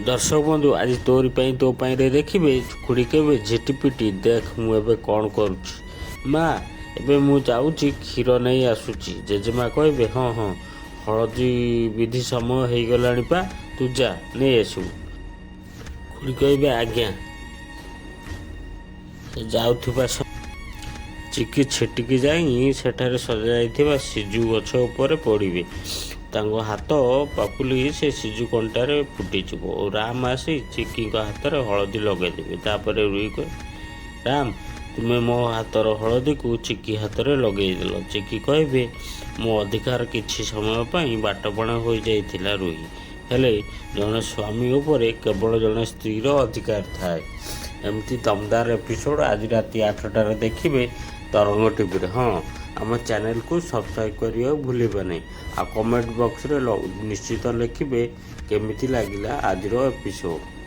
दर्शक बंधु आज तोरी पाई तो पाई रे देखिबे खुड़ी केबे झिटिपिटी देख मु एबे कौन करुछि माँ एबे मु जाउछि क्षीर नहीं आसुछि जेजेमा कहबे हाँ हाँ हलदी विधि समय हो गलानी पा तू जा नहीं आसु खुड़ी कहबे आज्ञा जाउथुबा चिकी छिटिकी जाई सेठारे सजा जाइथिबा सिजु गछ ऊपर पड़िबे तांको हाथ पापुली से सिजु कंटारे फुटिଯିବ और राम आसी चिकी हाथ में हलदी लगेदेवे तापर रुई कह राम तुम्हें मो हाथर हलदी को चिकी हाथ में लगेदेल चिकी कहबे मो अधिकार किछि समय पर बाटपणा हो जाइथिला रुई हेले जड़े स्वामी उपर केवल जड़े स्त्रीर अधिकार थाए एमती दमदार एपिसोड आज राति 8टार देखिए तरंग टीवी। हाँ आम चैनल को सब्सक्राइब करने भूलिबा नहीं आ कमेंट बॉक्स रे निश्चित लिखिए केमिति लागिला आज एपिसोड।